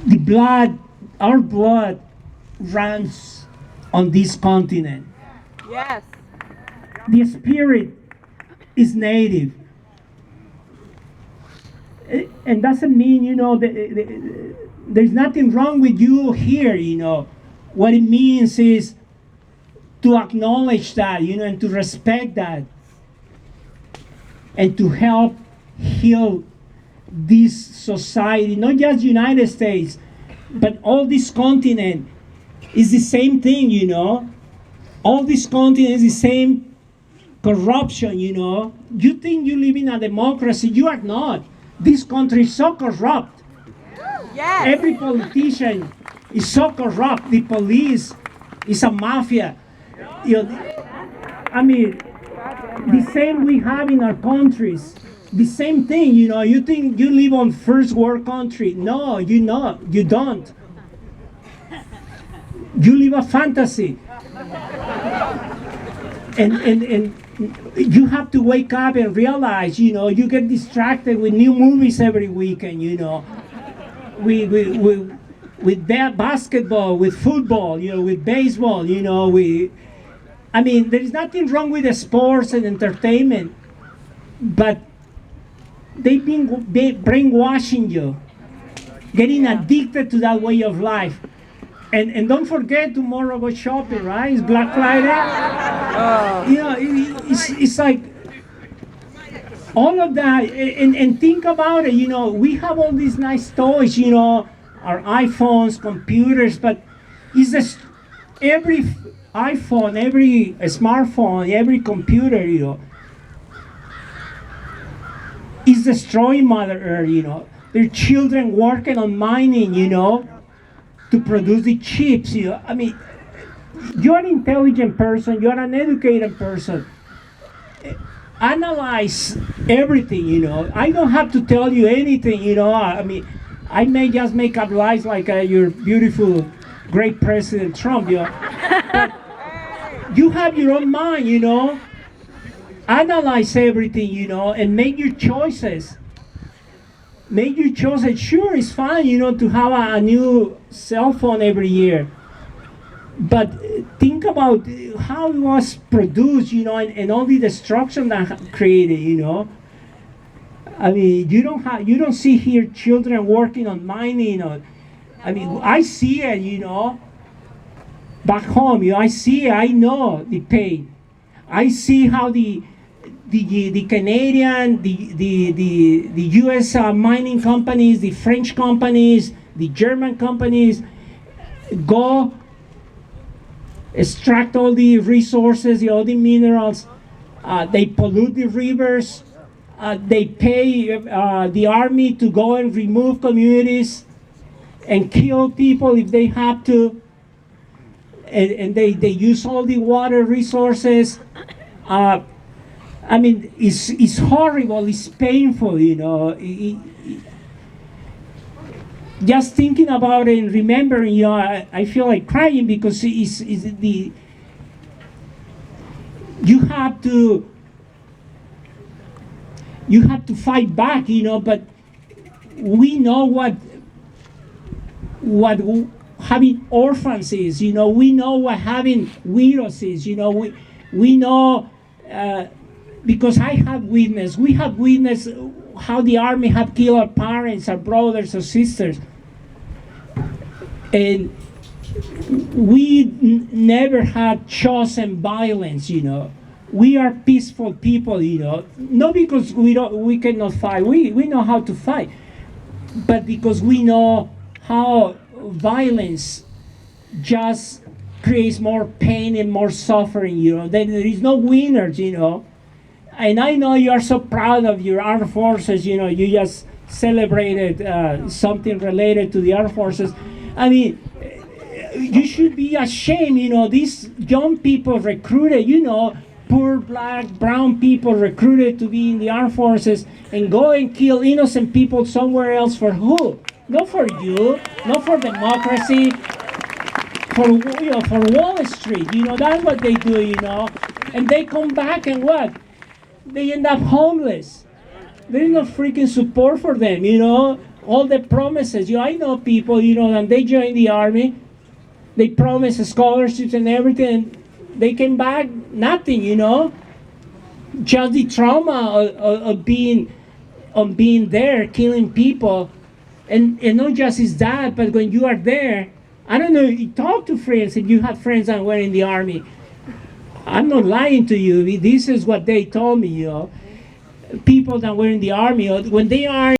The blood, our blood runs on this continent. Yes. The spirit is native. And doesn't mean, there's nothing wrong with you here, What it means is to acknowledge that, and to respect that. And to help heal this society, not just United States, but all this continent is the same thing, All this continent is the same corruption, You think you live in a democracy, you are not. This country is so corrupt. Yes. Every politician is so corrupt. The police is a mafia. The same we have in our countries. The same thing, You think you live on first world country? No, you don't. You live a fantasy. And you have to wake up and realize, you get distracted with new movies every weekend, with basketball, with football, with baseball, there's nothing wrong with the sports and entertainment, but they've been brainwashing you, getting addicted to that way of life. And don't forget, tomorrow go shopping, right? It's Black Friday. It's like all of that. And think about it, we have all these nice toys, our iPhones, computers, but it's just every iPhone, every smartphone, every computer, is destroying Mother Earth, Their children working on mining, to produce the chips, You're an intelligent person, you're an educated person. Analyze everything, I don't have to tell you anything, I may just make up lies like your beautiful, great President Trump, But you have your own mind, Analyze everything, and make your choices. Make your choices. Sure, it's fine, to have a new cell phone every year. But think about how it was produced, and all the destruction that created, you don't see here children working on mining. I see it, back home. I see it. I know the pain. I see how the Canadian, the U.S. Mining companies, the French companies, the German companies go extract all the resources, all the minerals. They pollute the rivers. They pay the army to go and remove communities and kill people if they have to. And they use all the water resources. It's horrible, it's painful, just thinking about it and remembering, I feel like crying because you have to fight back, but we know what having orphans is, we know what having widows is, we know, because we have witnessed how the army have killed our parents, our brothers, our sisters. And we never had chosen violence, We are peaceful people, Not because we cannot fight. We know how to fight. But because we know how violence just creates more pain and more suffering, Then there is no winners, And I know you are so proud of your armed forces, you just celebrated something related to the armed forces. You should be ashamed, these young people recruited, poor black, brown people recruited to be in the armed forces and go and kill innocent people somewhere else. For who? Not for you, not for democracy, for Wall Street, that's what they do, And they come back and what? They end up homeless. There is no freaking support for them, all the promises. I know people, and they join the army, they promise scholarships and everything, and they came back, nothing, just the trauma of being there, killing people. And not just is that, but when you are there, I don't know, you talk to friends, and you have friends that were in the army. I'm not lying to you. This is what they told me, people that were in the army, when they are